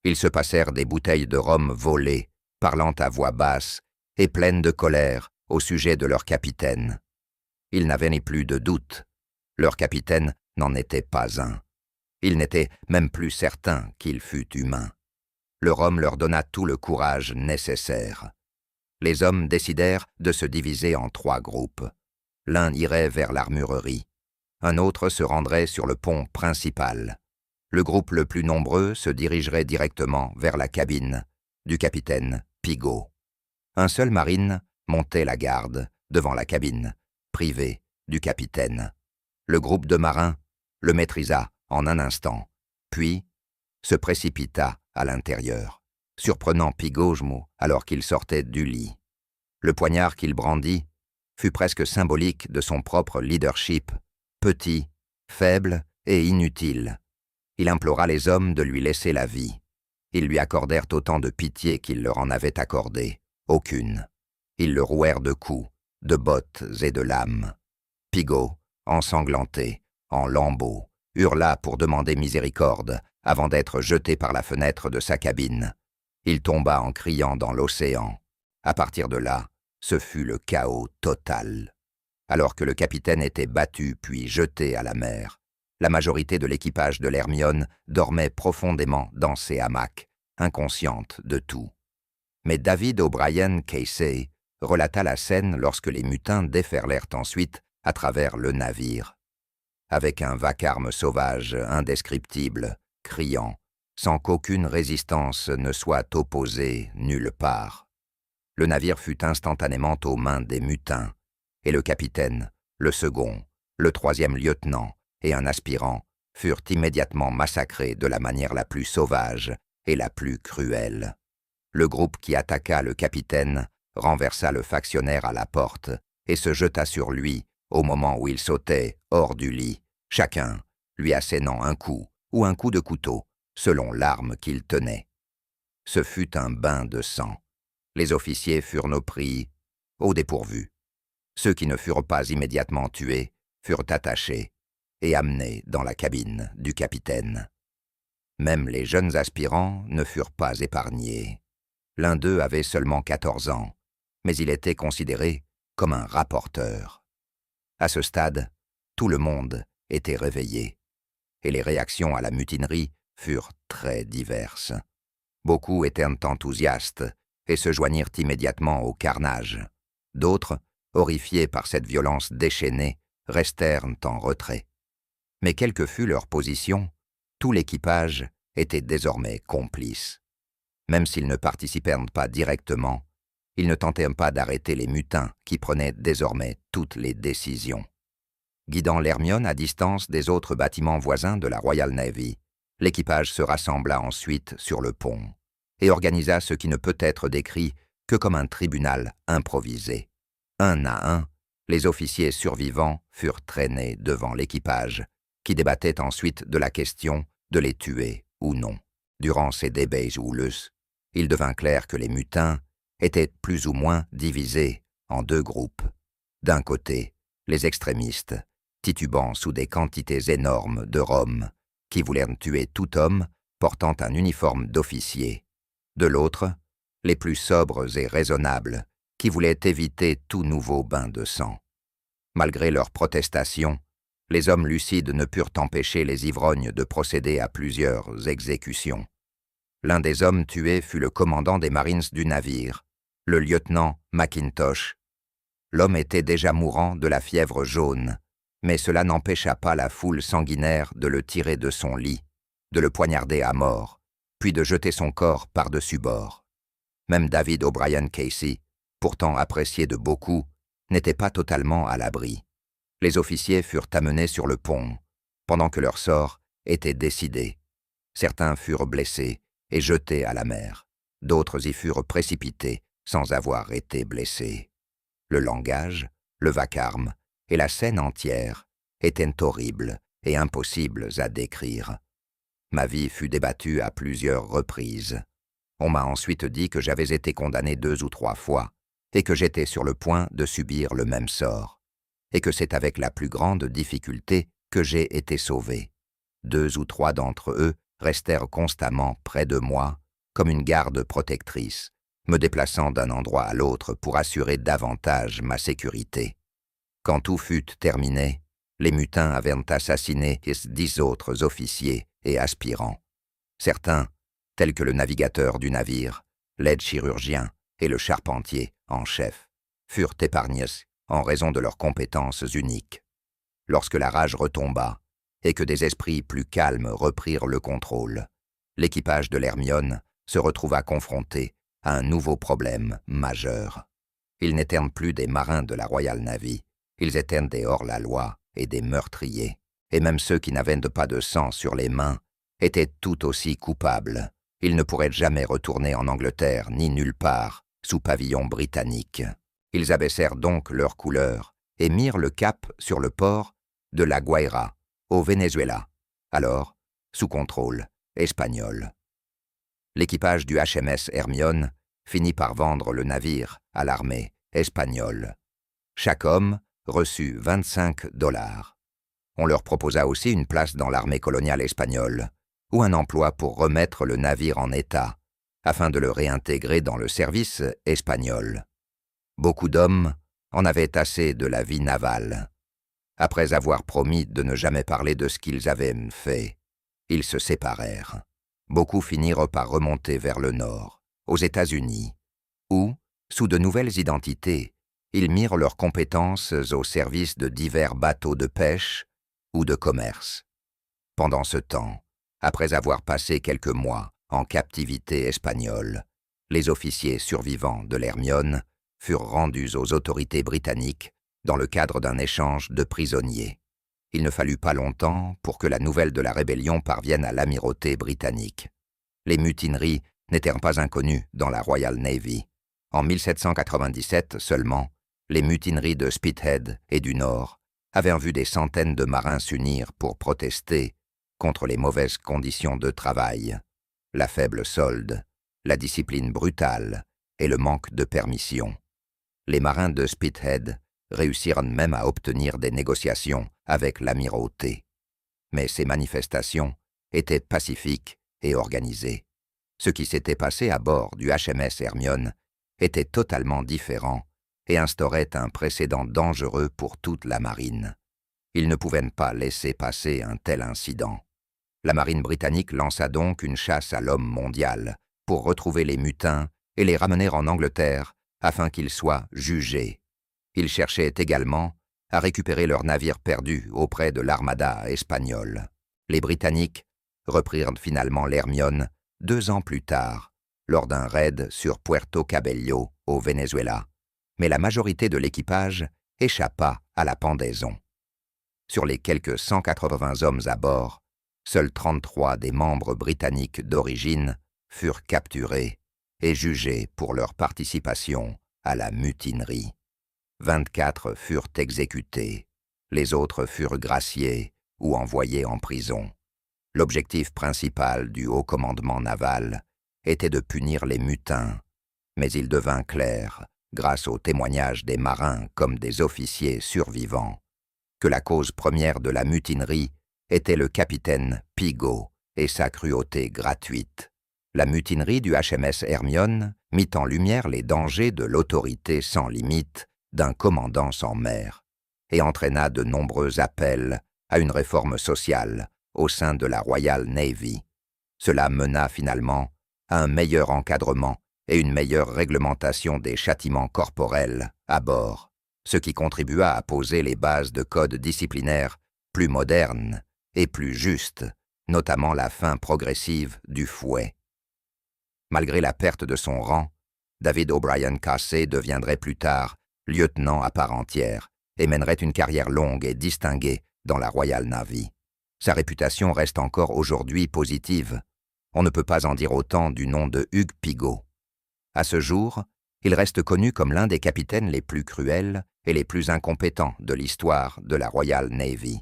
Ils se passèrent des bouteilles de rhum volées, parlant à voix basse et pleines de colère au sujet de leur capitaine. Ils n'avaient ni plus de doute. Leur capitaine n'en était pas un. Ils n'étaient même plus certains qu'il fût humain. Le rhum leur donna tout le courage nécessaire. Les hommes décidèrent de se diviser en 3 groupes. L'un irait vers l'armurerie. Un autre se rendrait sur le pont principal. Le groupe le plus nombreux se dirigerait directement vers la cabine du capitaine Pigot. Un seul marine montait la garde devant la cabine privée du capitaine. Le groupe de marins le maîtrisa en un instant, puis se précipita à l'intérieur, surprenant Pigot alors qu'il sortait du lit. Le poignard qu'il brandit fut presque symbolique de son propre leadership, petit, faible et inutile. Il implora les hommes de lui laisser la vie. Ils lui accordèrent autant de pitié qu'ils leur en avaient accordé. Aucune. Ils le rouèrent de coups, de bottes et de lames. Pigot, ensanglanté, en lambeaux, hurla pour demander miséricorde avant d'être jeté par la fenêtre de sa cabine. Il tomba en criant dans l'océan. À partir de là, ce fut le chaos total. Alors que le capitaine était battu puis jeté à la mer, la majorité de l'équipage de l'Hermione dormait profondément dans ses hamacs, inconsciente de tout. Mais David O'Brien Casey relata la scène lorsque les mutins déferlèrent ensuite à travers le navire, avec un vacarme sauvage indescriptible, criant, sans qu'aucune résistance ne soit opposée nulle part. Le navire fut instantanément aux mains des mutins, et le capitaine, le second, le troisième lieutenant et un aspirant furent immédiatement massacrés de la manière la plus sauvage et la plus cruelle. Le groupe qui attaqua le capitaine renversa le factionnaire à la porte et se jeta sur lui au moment où il sautait hors du lit, chacun lui assénant un coup ou un coup de couteau, selon l'arme qu'il tenait. Ce fut un bain de sang. Les officiers furent pris au dépourvu. Ceux qui ne furent pas immédiatement tués furent attachés et amenés dans la cabine du capitaine. Même les jeunes aspirants ne furent pas épargnés. L'un d'eux avait seulement 14 ans, mais il était considéré comme un rapporteur. À ce stade, tout le monde était réveillé, et les réactions à la mutinerie furent très diverses. Beaucoup étaient enthousiastes et se joignirent immédiatement au carnage. D'autres, horrifiés par cette violence déchaînée, restèrent en retrait. Mais quelle que fût leur position, tout l'équipage était désormais complice. Même s'ils ne participèrent pas directement, ils ne tentèrent pas d'arrêter les mutins qui prenaient désormais toutes les décisions. Guidant l'Hermione à distance des autres bâtiments voisins de la Royal Navy, l'équipage se rassembla ensuite sur le pont et organisa ce qui ne peut être décrit que comme un tribunal improvisé. Un à un, les officiers survivants furent traînés devant l'équipage, qui débattait ensuite de la question de les tuer ou non. Durant ces débats houleux, il devint clair que les mutins étaient plus ou moins divisés en deux groupes. D'un côté, les extrémistes, titubant sous des quantités énormes de rhum, qui voulèrent tuer tout homme portant un uniforme d'officier. De l'autre, les plus sobres et raisonnables, qui voulaient éviter tout nouveau bain de sang. Malgré leurs protestations, les hommes lucides ne purent empêcher les ivrognes de procéder à plusieurs exécutions. L'un des hommes tués fut le commandant des Marines du navire, le lieutenant McIntosh. L'homme était déjà mourant de la fièvre jaune, mais cela n'empêcha pas la foule sanguinaire de le tirer de son lit, de le poignarder à mort, puis de jeter son corps par-dessus bord. Même David O'Brien Casey, pourtant apprécié de beaucoup, n'était pas totalement à l'abri. Les officiers furent amenés sur le pont, pendant que leur sort était décidé. Certains furent blessés et jetés à la mer. D'autres y furent précipités sans avoir été blessés. Le langage, le vacarme et la scène entière étaient horribles et impossibles à décrire. Ma vie fut débattue à plusieurs reprises. On m'a ensuite dit que j'avais été condamné 2 ou 3 fois et que j'étais sur le point de subir le même sort, et que c'est avec la plus grande difficulté que j'ai été sauvé. 2 ou 3 d'entre eux restèrent constamment près de moi, comme une garde protectrice, me déplaçant d'un endroit à l'autre pour assurer davantage ma sécurité. Quand tout fut terminé, les mutins avaient assassiné 10 autres officiers et aspirants. Certains, tels que le navigateur du navire, l'aide chirurgien et le charpentier en chef, furent épargnés en raison de leurs compétences uniques. Lorsque la rage retomba et que des esprits plus calmes reprirent le contrôle, l'équipage de l'Hermione se retrouva confronté à un nouveau problème majeur. Ils n'étaient plus des marins de la Royal Navy, ils étaient des hors-la-loi et des meurtriers, et même ceux qui n'avaient pas de sang sur les mains étaient tout aussi coupables. Ils ne pourraient jamais retourner en Angleterre ni nulle part sous pavillon britannique. Ils abaissèrent donc leur couleur et mirent le cap sur le port de La Guaira, au Venezuela, alors sous contrôle espagnol. L'équipage du HMS Hermione finit par vendre le navire à l'armée espagnole. Chaque homme reçut $25. On leur proposa aussi une place dans l'armée coloniale espagnole ou un emploi pour remettre le navire en état afin de le réintégrer dans le service espagnol. Beaucoup d'hommes en avaient assez de la vie navale. Après avoir promis de ne jamais parler de ce qu'ils avaient fait, ils se séparèrent. Beaucoup finirent par remonter vers le nord, aux États-Unis, où, sous de nouvelles identités, ils mirent leurs compétences au service de divers bateaux de pêche ou de commerce. Pendant ce temps, après avoir passé quelques mois en captivité espagnole, les officiers survivants de l'Hermione furent rendus aux autorités britanniques dans le cadre d'un échange de prisonniers. Il ne fallut pas longtemps pour que la nouvelle de la rébellion parvienne à l'amirauté britannique. Les mutineries n'étaient pas inconnues dans la Royal Navy. En 1797 seulement, les mutineries de Spithead et du Nord avaient vu des centaines de marins s'unir pour protester contre les mauvaises conditions de travail, la faible solde, la discipline brutale et le manque de permission. Les marins de Spithead réussirent même à obtenir des négociations avec l'amirauté. Mais ces manifestations étaient pacifiques et organisées. Ce qui s'était passé à bord du HMS Hermione était totalement différent et instaurait un précédent dangereux pour toute la marine. Ils ne pouvaient pas laisser passer un tel incident. La marine britannique lança donc une chasse à l'homme mondial pour retrouver les mutins et les ramener en Angleterre afin qu'ils soient jugés. Ils cherchaient également à récupérer leurs navires perdus auprès de l'armada espagnole. Les Britanniques reprirent finalement l'Hermione 2 ans plus tard, lors d'un raid sur Puerto Cabello, au Venezuela, mais la majorité de l'équipage échappa à la pendaison. Sur les quelques 180 hommes à bord, seuls 33 des membres britanniques d'origine furent capturés et jugés pour leur participation à la mutinerie. 24 furent exécutés, les autres furent graciés ou envoyés en prison. L'objectif principal du haut commandement naval était de punir les mutins, mais il devint clair, grâce aux témoignages des marins comme des officiers survivants, que la cause première de la mutinerie était le capitaine Pigot et sa cruauté gratuite. La mutinerie du HMS Hermione mit en lumière les dangers de l'autorité sans limite d'un commandant sans mer et entraîna de nombreux appels à une réforme sociale au sein de la Royal Navy. Cela mena finalement à un meilleur encadrement et une meilleure réglementation des châtiments corporels à bord, ce qui contribua à poser les bases de codes disciplinaires plus modernes et plus justes, notamment la fin progressive du fouet. Malgré la perte de son rang, David O'Brien Cassé deviendrait plus tard lieutenant à part entière et mènerait une carrière longue et distinguée dans la Royal Navy. Sa réputation reste encore aujourd'hui positive. On ne peut pas en dire autant du nom de Hugues Pigot. À ce jour, il reste connu comme l'un des capitaines les plus cruels et les plus incompétents de l'histoire de la Royal Navy.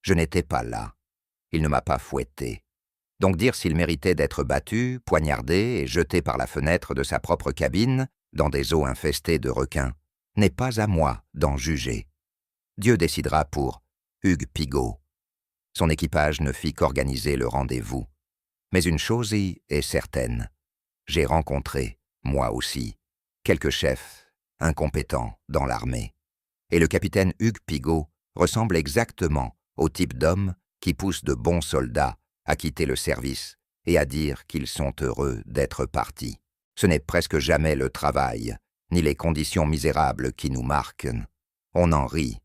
Je n'étais pas là. Il ne m'a pas fouetté. Donc dire s'il méritait d'être battu, poignardé et jeté par la fenêtre de sa propre cabine dans des eaux infestées de requins n'est pas à moi d'en juger. Dieu décidera pour Hugues Pigot. Son équipage ne fit qu'organiser le rendez-vous. Mais une chose y est certaine. J'ai rencontré, moi aussi, quelques chefs incompétents dans l'armée. Et le capitaine Hugues Pigot ressemble exactement au type d'homme qui pousse de bons soldats à quitter le service et à dire qu'ils sont heureux d'être partis. Ce n'est presque jamais le travail, ni les conditions misérables qui nous marquent. On en rit.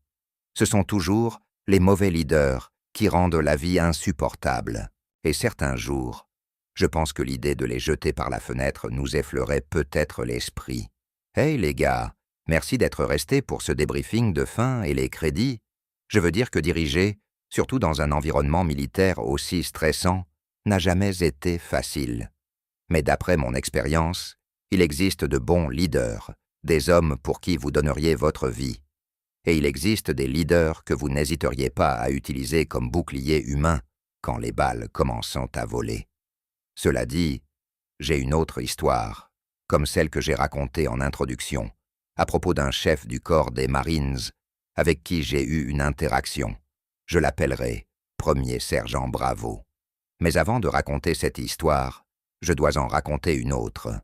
Ce sont toujours les mauvais leaders qui rendent la vie insupportable. Et certains jours, je pense que l'idée de les jeter par la fenêtre nous effleurait peut-être l'esprit. « Hey les gars, merci d'être restés pour ce débriefing de fin et les crédits. Je veux dire que diriger, surtout dans un environnement militaire aussi stressant, n'a jamais été facile. Mais d'après mon expérience, il existe de bons leaders, des hommes pour qui vous donneriez votre vie. Et il existe des leaders que vous n'hésiteriez pas à utiliser comme bouclier humain quand les balles commencent à voler. Cela dit, j'ai une autre histoire, comme celle que j'ai racontée en introduction, à propos d'un chef du corps des Marines avec qui j'ai eu une interaction. Je l'appellerai premier sergent Bravo. Mais avant de raconter cette histoire, je dois en raconter une autre.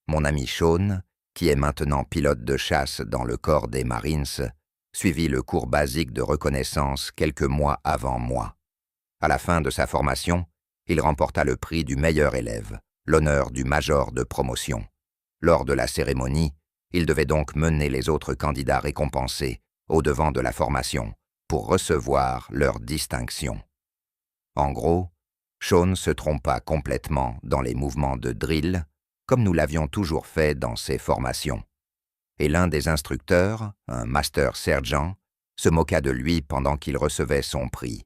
Mon ami Sean, qui est maintenant pilote de chasse dans le corps des Marines, suivit le cours basique de reconnaissance quelques mois avant moi. À la fin de sa formation, il remporta le prix du meilleur élève, l'honneur du major de promotion. Lors de la cérémonie, il devait donc mener les autres candidats récompensés au devant de la formation pour recevoir leur distinction. En gros, Sean se trompa complètement dans les mouvements de drill, comme nous l'avions toujours fait dans ses formations. Et l'un des instructeurs, un Master Sergeant, se moqua de lui pendant qu'il recevait son prix.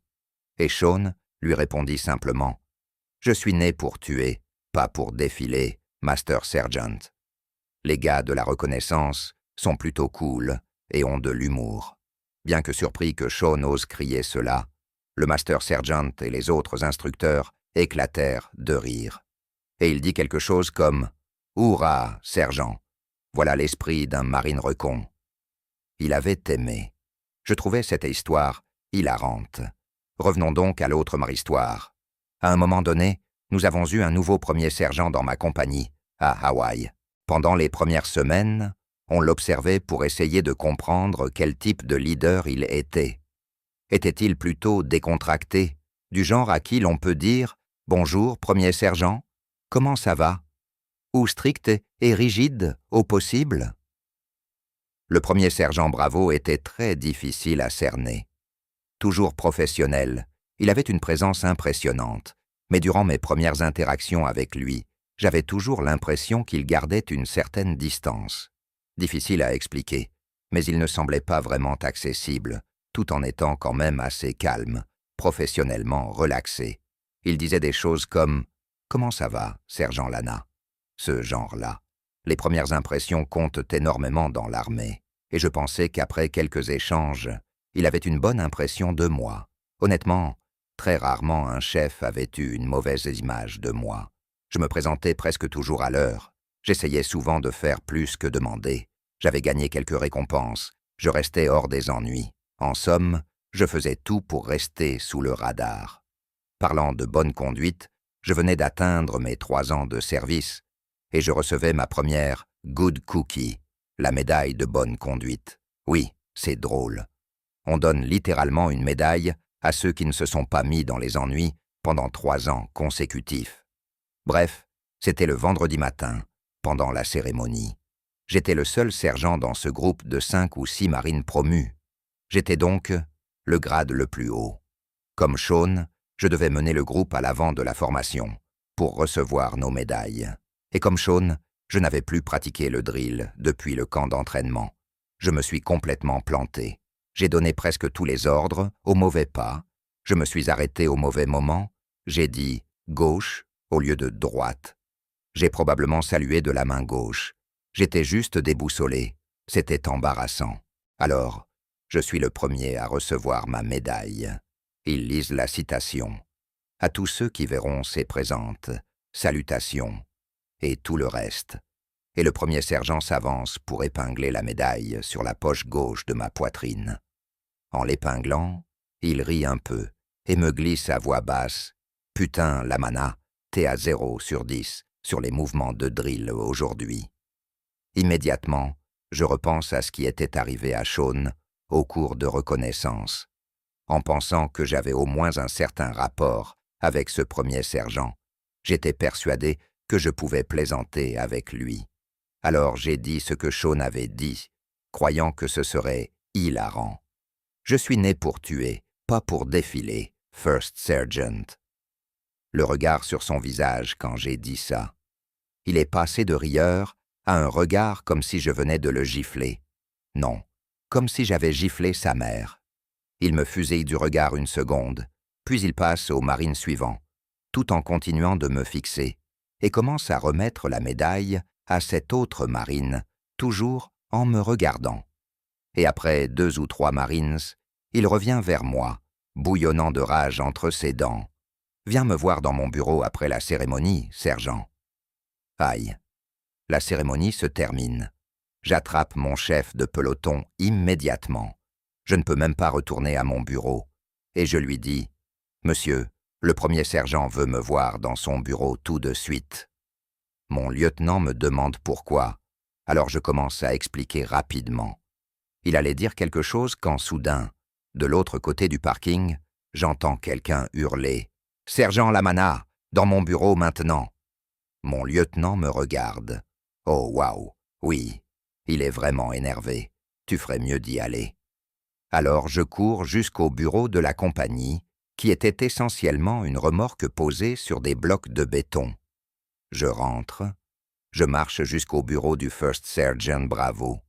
Et Sean lui répondit simplement « Je suis né pour tuer, pas pour défiler, Master Sergeant. » Les gars de la reconnaissance sont plutôt cool et ont de l'humour. Bien que surpris que Sean ose crier cela, le Master Sergeant et les autres instructeurs éclatèrent de rire. Et il dit quelque chose comme « Hourra, sergent, voilà l'esprit d'un marine recon. » Il avait aimé. Je trouvais cette histoire hilarante. Revenons donc à l'autre histoire. À un moment donné, nous avons eu un nouveau premier sergent dans ma compagnie, à Hawaï. Pendant les premières semaines, on l'observait pour essayer de comprendre quel type de leader il était. Était-il plutôt décontracté, du genre à qui l'on peut dire « Bonjour, premier sergent, comment ça va ?» ou strict et rigide au possible? Le premier sergent Bravo était très difficile à cerner. Toujours professionnel, il avait une présence impressionnante, mais durant mes premières interactions avec lui, j'avais toujours l'impression qu'il gardait une certaine distance. Difficile à expliquer, mais il ne semblait pas vraiment accessible, tout en étant quand même assez calme, professionnellement relaxé. Il disait des choses comme « Comment ça va, sergent Lana ?» Ce genre-là. Les premières impressions comptent énormément dans l'armée, et je pensais qu'après quelques échanges, il avait une bonne impression de moi. Honnêtement, très rarement un chef avait eu une mauvaise image de moi. Je me présentais presque toujours à l'heure. J'essayais souvent de faire plus que demander. J'avais gagné quelques récompenses. Je restais hors des ennuis. En somme, je faisais tout pour rester sous le radar. Parlant de bonne conduite, je venais d'atteindre mes 3 ans de service et je recevais ma première « Good Cookie », la médaille de bonne conduite. Oui, c'est drôle. On donne littéralement une médaille à ceux qui ne se sont pas mis dans les ennuis pendant 3 ans consécutifs. Bref, c'était le vendredi matin, pendant la cérémonie. J'étais le seul sergent dans ce groupe de 5 ou 6 marines promus. J'étais donc le grade le plus haut. Comme Sean, je devais mener le groupe à l'avant de la formation pour recevoir nos médailles. Et comme Sean, je n'avais plus pratiqué le drill depuis le camp d'entraînement. Je me suis complètement planté. J'ai donné presque tous les ordres, au mauvais pas. Je me suis arrêté au mauvais moment. J'ai dit « gauche » au lieu de « droite ». J'ai probablement salué de la main gauche. J'étais juste déboussolé. C'était embarrassant. Alors, je suis le premier à recevoir ma médaille. Ils lisent la citation. À tous ceux qui verront ces présentes, salutations, et tout le reste. Et le premier sergent s'avance pour épingler la médaille sur la poche gauche de ma poitrine. En l'épinglant, il rit un peu et me glisse à voix basse « Putain, Lamana, t'es à 0 sur 10 sur les mouvements de drill aujourd'hui. » Immédiatement, je repense à ce qui était arrivé à Sean au cours de reconnaissance. En pensant que j'avais au moins un certain rapport avec ce premier sergent, j'étais persuadé que je pouvais plaisanter avec lui. Alors j'ai dit ce que Sean avait dit, croyant que ce serait hilarant. Je suis né pour tuer, pas pour défiler, First Sergeant. Le regard sur son visage quand j'ai dit ça. Il est passé de rieur à un regard comme si je venais de le gifler. Non, comme si j'avais giflé sa mère. Il me fusille du regard une seconde, puis il passe au marine suivant, tout en continuant de me fixer, et commence à remettre la médaille à cette autre marine, toujours en me regardant. Et après 2 ou 3 marines, il revient vers moi, bouillonnant de rage entre ses dents. « Viens me voir dans mon bureau après la cérémonie, sergent. » Aïe. La cérémonie se termine. J'attrape mon chef de peloton immédiatement. Je ne peux même pas retourner à mon bureau. Et je lui dis « Monsieur, le premier sergent veut me voir dans son bureau tout de suite. » Mon lieutenant me demande pourquoi, alors je commence à expliquer rapidement. Il allait dire quelque chose quand soudain, de l'autre côté du parking, j'entends quelqu'un hurler « Sergent Lamana, dans mon bureau maintenant !» Mon lieutenant me regarde. Oh, waouh, oui, il est vraiment énervé. Tu ferais mieux d'y aller. Alors je cours jusqu'au bureau de la compagnie, qui était essentiellement une remorque posée sur des blocs de béton. Je rentre, je marche jusqu'au bureau du First Sergeant Bravo.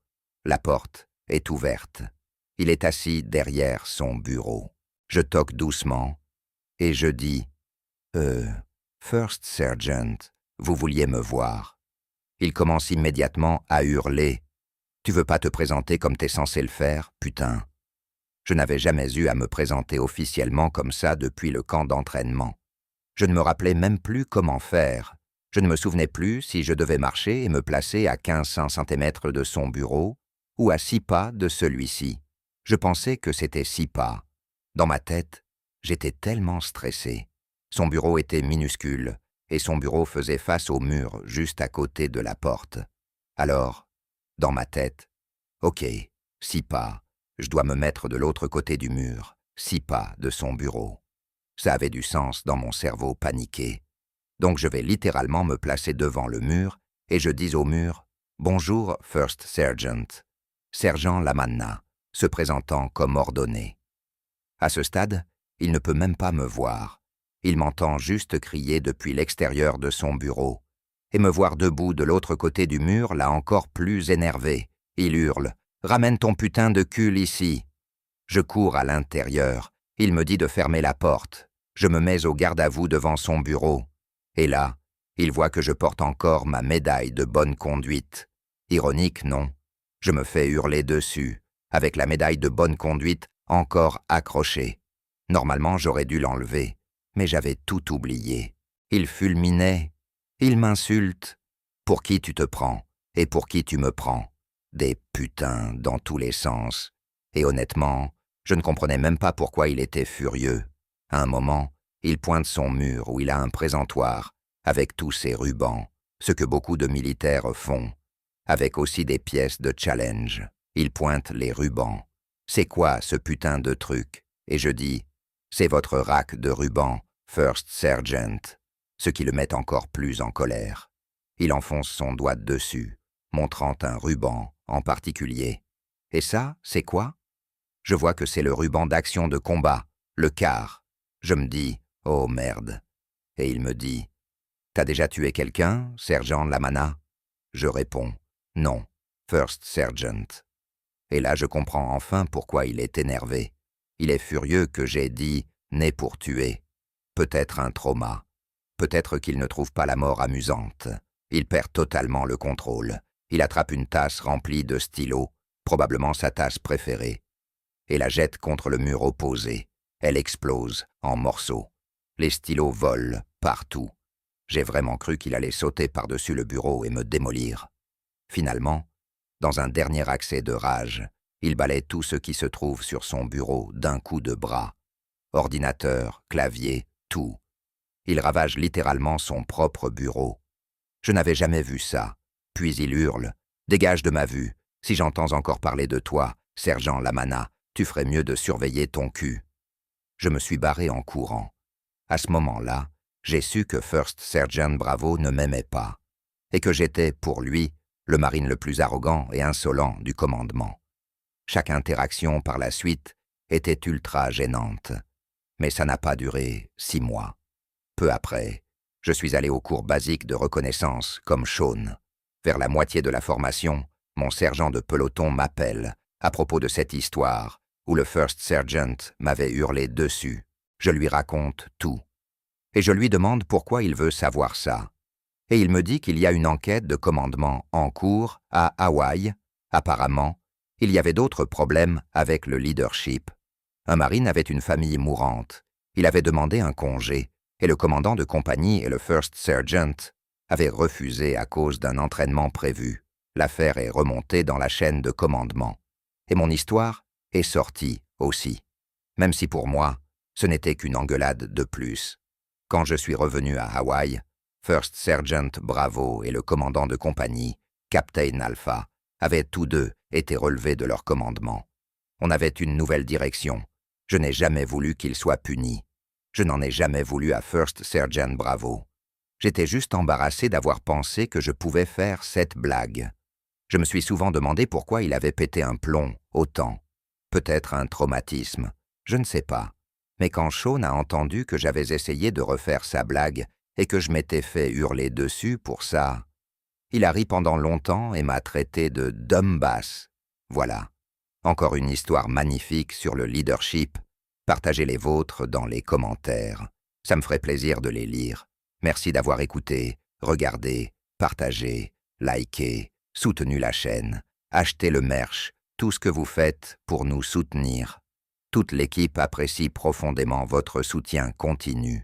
La porte est ouverte. Il est assis derrière son bureau. Je toque doucement et je dis « First Sergeant, vous vouliez me voir ». Il commence immédiatement à hurler « Tu veux pas te présenter comme t'es censé le faire, putain ?» Je n'avais jamais eu à me présenter officiellement comme ça depuis le camp d'entraînement. Je ne me rappelais même plus comment faire. Je ne me souvenais plus si je devais marcher et me placer à 1500 cm de son bureau ou à 6 pas de celui-ci. Je pensais que c'était 6 pas. Dans ma tête, j'étais tellement stressé. Son bureau était minuscule et son bureau faisait face au mur juste à côté de la porte. Alors, dans ma tête, ok, 6 pas, je dois me mettre de l'autre côté du mur, 6 pas de son bureau. Ça avait du sens dans mon cerveau paniqué. Donc je vais littéralement me placer devant le mur et je dis au mur « Bonjour, First Sergeant », sergent Lamanna, se présentant comme ordonné. À ce stade, il ne peut même pas me voir. Il m'entend juste crier depuis l'extérieur de son bureau. Et me voir debout de l'autre côté du mur l'a encore plus énervé. Il hurle « Ramène ton putain de cul ici !» Je cours à l'intérieur. Il me dit de fermer la porte. Je me mets au garde à vous devant son bureau. Et là, il voit que je porte encore ma médaille de bonne conduite. Ironique, non? Je me fais hurler dessus, avec la médaille de bonne conduite encore accrochée. Normalement, j'aurais dû l'enlever, mais j'avais tout oublié. Il fulminait. Il m'insulte. Pour qui tu te prends? Et pour qui tu me prends? Des putains dans tous les sens. Et honnêtement, je ne comprenais même pas pourquoi il était furieux. À un moment, il pointe son mur où il a un présentoir, avec tous ses rubans, ce que beaucoup de militaires font, avec aussi des pièces de challenge. Il pointe les rubans. C'est quoi ce putain de truc? Et je dis, c'est votre rack de rubans, First Sergeant, ce qui le met encore plus en colère. Il enfonce son doigt dessus, montrant un ruban en particulier. Et ça, c'est quoi? Je vois que c'est le ruban d'action de combat, le CAR. Je me dis, oh merde. Et il me dit, t'as déjà tué quelqu'un, sergent Lamanna? Je réponds, non, First Sergeant. Et là je comprends enfin pourquoi il est énervé. Il est furieux que j'ai dit, né pour tuer. Peut-être un trauma. Peut-être qu'il ne trouve pas la mort amusante. Il perd totalement le contrôle. Il attrape une tasse remplie de stylos, probablement sa tasse préférée, et la jette contre le mur opposé. Elle explose en morceaux. Les stylos volent partout. J'ai vraiment cru qu'il allait sauter par-dessus le bureau et me démolir. Finalement, dans un dernier accès de rage, il balaie tout ce qui se trouve sur son bureau d'un coup de bras. Ordinateur, clavier, tout. Il ravage littéralement son propre bureau. Je n'avais jamais vu ça. Puis il hurle « Dégage de ma vue. Si j'entends encore parler de toi, sergent Lamanna, tu ferais mieux de surveiller ton cul. » Je me suis barré en courant. À ce moment-là, j'ai su que First Sergeant Bravo ne m'aimait pas, et que j'étais, pour lui, le marine le plus arrogant et insolent du commandement. Chaque interaction par la suite était ultra gênante, mais ça n'a pas duré 6 mois. Peu après, je suis allé au cours basique de reconnaissance, comme Sean. Vers la moitié de la formation, mon sergent de peloton m'appelle à propos de cette histoire où le First Sergeant m'avait hurlé dessus. Je lui raconte tout. Et je lui demande pourquoi il veut savoir ça. Et il me dit qu'il y a une enquête de commandement en cours à Hawaï. Apparemment, il y avait d'autres problèmes avec le leadership. Un marine avait une famille mourante. Il avait demandé un congé, et le commandant de compagnie et le First Sergeant avaient refusé à cause d'un entraînement prévu. L'affaire est remontée dans la chaîne de commandement. Et mon histoire est sortie aussi. Même si pour moi, ce n'était qu'une engueulade de plus. Quand je suis revenu à Hawaï, First Sergeant Bravo et le commandant de compagnie, Captain Alpha, avaient tous deux été relevés de leur commandement. On avait une nouvelle direction. Je n'ai jamais voulu qu'il soit puni. Je n'en ai jamais voulu à First Sergeant Bravo. J'étais juste embarrassé d'avoir pensé que je pouvais faire cette blague. Je me suis souvent demandé pourquoi il avait pété un plomb, autant. Peut-être un traumatisme, je ne sais pas. Mais quand Sean a entendu que j'avais essayé de refaire sa blague et que je m'étais fait hurler dessus pour ça, il a ri pendant longtemps et m'a traité de dumbass. Voilà. Encore une histoire magnifique sur le leadership. Partagez les vôtres dans les commentaires. Ça me ferait plaisir de les lire. Merci d'avoir écouté, regardé, partagé, liké, soutenu la chaîne, acheté le merch, tout ce que vous faites pour nous soutenir. Toute l'équipe apprécie profondément votre soutien continu.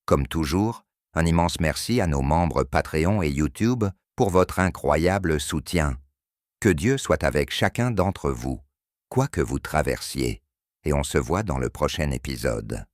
Comme toujours, un immense merci à nos membres Patreon et YouTube pour votre incroyable soutien. Que Dieu soit avec chacun d'entre vous, quoi que vous traversiez, et on se voit dans le prochain épisode.